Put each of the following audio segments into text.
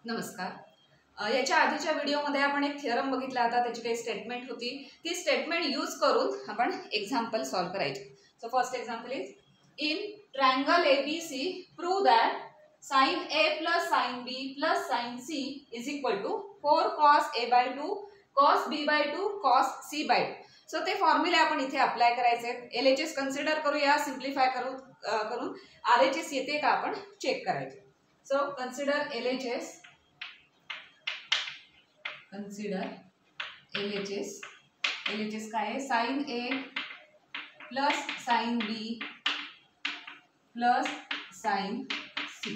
नमस्कार। याच्या आधीच्या व्हिडिओमध्ये आपण एक थिअरम बघितला होता, त्याची काही स्टेटमेंट होती। ती स्टेटमेंट यूज करून आपण एक्झाम्पल सॉल्व करायचे। So first example is in triangle ABC prove that sin A plus sin B plus sin C is equal to 4 cos A/2 cos B/2 cos C/2। So ते फॉर्म्युले आपण इथे apply करायचे आहेत। LHS consider करूया, simplify करून RHS येते का आपण चेक करायचे। सो कन्सिडर LHS, LHS काय आहे, sin A plus sin B plus sin C।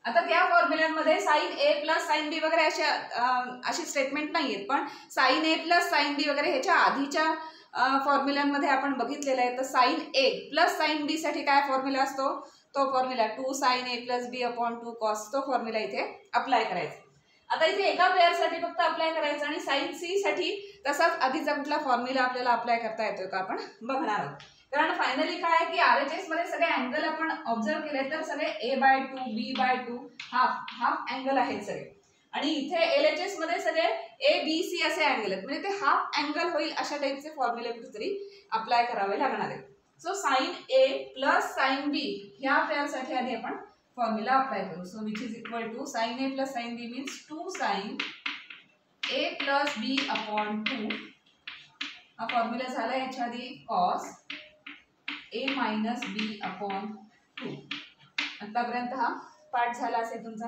आता त्या फॉर्म्युल्यांमध्ये sin A plus sin B वगैरे अशी स्टेटमेंट नाही आहेत, पण sin A plus sin B वगैरे ह्याच्या आधीच्या फॉर्म्युल्यांमध्ये आपण बघितलेलं आहे। तर sin A plus sin B साठी काय फॉर्म्युला असतो, तो formula 2 sin A plus B upon 2 cos, तो फॉर्म्युला इथे अप्लाय करायचा। आता इथे एका पेअरसाठी फक्त अप्लाय करायचं आणि sin C साठी तसाच आधीचा कुठला फॉर्म्युला आपल्याला अप्लाय करता येतो का आपण बघणार आहोत। कारण फायनली काय आहे की RHS मध्ये सगळे अँगल आपण ऑब्झर्व केले तर सगळे A/2 B/2 हाफ अँगल आहेत सगळे, आणि इथे LHS मध्ये सगळे ABC असे अँगल आहेत, म्हणजे ते हाफ अँगल होईल अशा टाइपचे फॉर्म्युले कुठेतरी अप्लाय करावे लागणार आहेत। So sin A plus sin B ह्या पेअरसाठी आधी आपण फॉर्म्युला अप्लाय करू। So which is equal to sin A plus sin B means 2 sin A plus B upon 2। हा फॉर्म्युला झाला याच्या आधी cos A minus B upon 2। आतापर्यंत हा पार्ट झाला असेल तुमचा।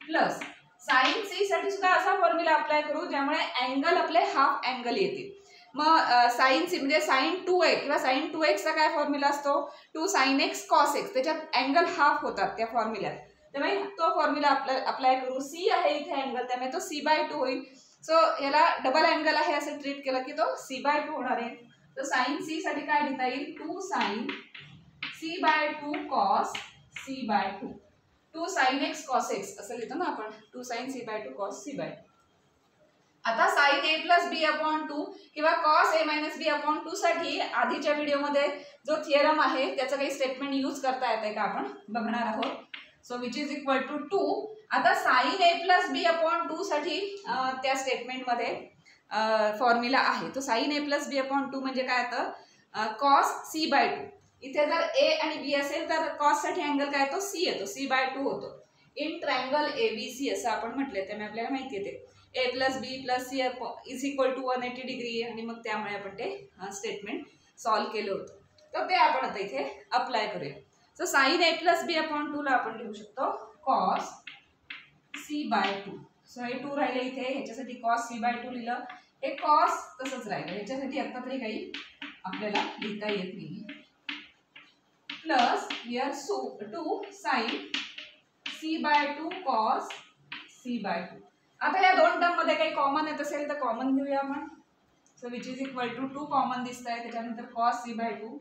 प्लस sin C साठी सुद्धा असा फॉर्म्युला अप्लाय करू ज्यामुळे अँगल आपले हाफ अँगल येतील। मग sin C म्हणजे sin 2a किंवा sin 2x चा काय फॉर्म्युला असतो, 2 sin x cos x, त्याच्यात अँगल हाफ होतात त्या फॉर्म्युल्यात, त्यामुळे तो फॉर्म्युला अप्लाय करू। C आहे इथे अँगल, त्यामुळे तो C/2 होईल। सो याला डबल अँगल आहे असं ट्रीट केलं की तो C/2 होणार आहे। तर sin C साठी काय लिहिता येईल, 2 sin C/2 cos C/2, 2 sin x cos x असं लिहितो ना आपण, 2 sin C/2 cos C/2। आता sin A plus B upon 2 किंवा cos A minus B upon 2 साठी आधीच्या व्हिडिओमध्ये जो थिअरम आहे त्याचं काही स्टेटमेंट यूज करता येते का आपण बघणार आहोत। So which is equal to 2। आता sin A plus B upon 2 साठी त्या स्टेटमेंटमध्ये फॉर्म्युला आहे, तो sin A plus B upon 2 म्हणजे काय होतं, cos C/2। इथे जर A आणि B असेल तर cos साठी अँगल काय येतो, C येतो, C/2 होतो। इन ट्रायंगल ABC असं आपण म्हटले, त्यामुळे आपल्याला माहिती येते A plus B plus C is equal to 180 degree, आणि मग त्यामुळे आपण ते स्टेटमेंट सॉल्व केलं होतं। तर ते आपण आता इथे अप्लाय करूया। So sin A plus B upon 2 ला आपण लिहू शकतो cos C/2। सो हे 2 राहिले इथे, ह्याच्यासाठी cos C/2 लिहिलं, हे cos तसंच राहिलं, ह्याच्यासाठी आता तरी काही आपल्याला लिहिता येत नाही। Plus here 2 sin C/2 cos C/2। आता या दोन टर्म मध्ये काही कॉमन येत असेल तर कॉमन घेऊया आपण। So which is equal to 2 common दिसत आहे, त्याच्यानंतर cos C/2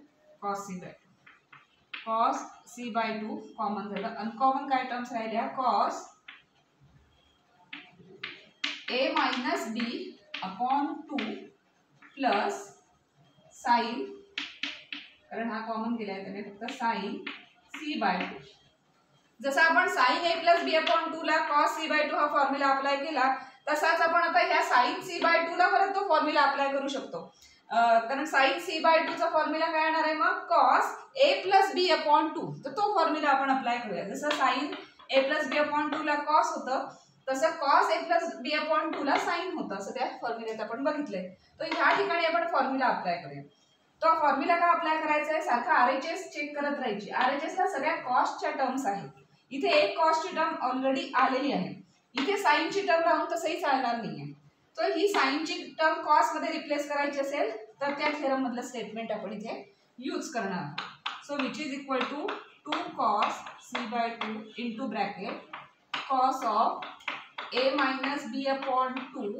cos C/2 common झालं। अनकॉमन काय टर्म्स राहिल्या, cos A minus B upon 2 plus sin, कारण हा कॉमन गेलाय त्याने फक्त sin C/2। जसं आपण sin A plus B upon 2 ला cos C/2 हा फॉर्म्युला अप्लाय केला, तसाच आपण आता ह्या sin C/2 ला परत तो फॉर्म्युला अप्लाय करू शकतो। कारण sin C/2 चा फॉर्म्युला काय येणार आहे मग, cos A plus B upon 2, तर तो फॉर्म्युला आपण अप्लाय करूया। जसं sin A plus B upon 2 ला cos होतं, तसं cos A plus B upon 2 ला sin होतं, असं त्या फॉर्म्युल्यात आपण बघितलंय। तर ह्या ठिकाणी आपण फॉर्म्युला अप्लाय करूया। तो फॉर्म्युला का अप्लाय करायचा आहे, सारखा RHS चेक करत राहायची। RHS ला सगळ्या कॉस्टच्या टर्म्स आहेत, इथे एक कॉस्टची टर्म ऑलरेडी आलेली आहे, इथे साइनची टर्म राहून तसंही चालणार नाहीये। तर ही साइनची टर्म कॉस मध्ये रिप्लेस करायची असेल तर त्या थेरम मधलं स्टेटमेंट आपण इथे यूज करणार आहोत। So which is equal to 2 cos C/2 into bracket cos of A minus B upon 2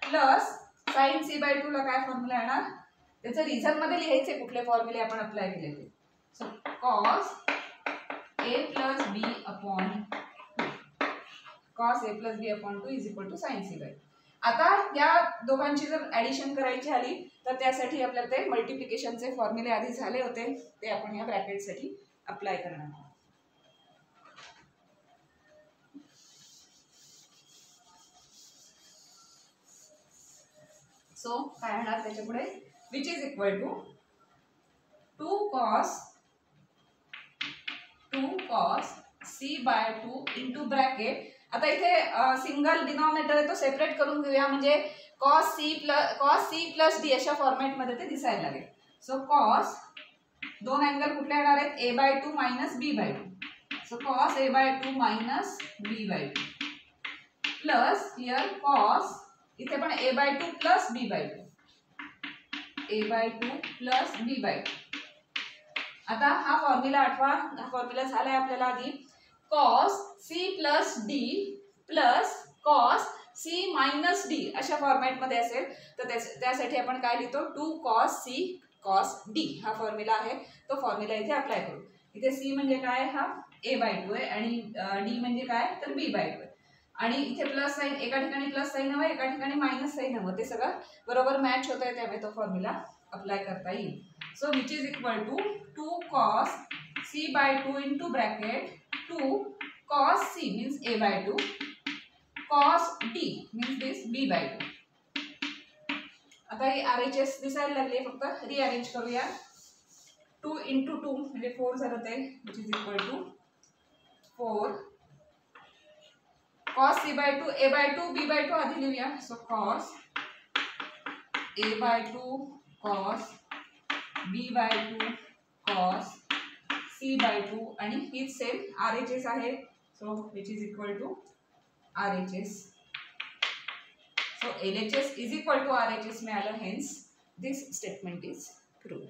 plus sin C/2 ला काय फॉर्म्युला येणार, त्याचं रिझन मध्ये लिहायचे कुठले फॉर्म्युले आपण अप्लाय केले ते। So cos A plus B upon 2 cos A plus B upon 2 is equal to sin C/2। आता या दोघांची जर ऍडिशन करायची आली तर त्यासाठी आपल्याला ते मल्टिप्लिकेशनचे फॉर्म्युले आधी झाले होते, ते आपण या ब्रॅकेटसाठी अप्लाय करणार आहोत। सो काय होणार त्याच्या पुढे which is equal to 2 cos c by 2 into bracket. आता इथे सिंगल डिनॉमिनेटर आहे तो सेपरेट करून घेऊया, म्हणजे cos c प्लस डी अशा फॉर्मॅटमध्ये ते दिसायला लागेल. सो cos दोन अँगल कुठले येणार आहेत, a by 2 minus b by 2. So cos a by 2 minus b by 2 plus here cos इथे पण a by 2 plus b by 2, a by 2 plus b by 2. आता हा फॉर्म्युला आठवा, हा फॉर्म्युला झालाय आपल्याला आधी cos c plus d plus cos c minus d अशा फॉर्मॅटमध्ये असेल तर त्यासाठी आपण काय लिहितो 2 cos c cos d हा फॉर्म्युला आहे. तो फॉर्म्युला इथे अप्लाय करू. इथे c म्हणजे काय, हा a बाय 2 आहे आणि d म्हणजे काय तर b बाय 2 आहे. आणि इथे प्लस साइन, एका ठिकाणी प्लस साइन हवं, एका ठिकाणी मायनस साइन हवं, ते सगळं बरोबर मॅच होत आहे, त्यामुळे तो फॉर्म्युला अप्लाय करता येईल. So which is equal to 2 cos c by 2 into bracket 2 cos c means a by 2 cos d means this b by 2. आता ही RHS दिसायला लागली, फक्त रिअरेंज करूया. 2 इंटू 2 म्हणजे 4 झालं ते, which is equal to 4 cos c by 2 a by 2 b by 2 आधी लिहूया. So cos a by 2 cos b by 2 cos c by 2 आणि हीच सेम RHS आहे. So which is equal to RHS. So LHS is equal to RHS मिळालं, hence this statement is proved.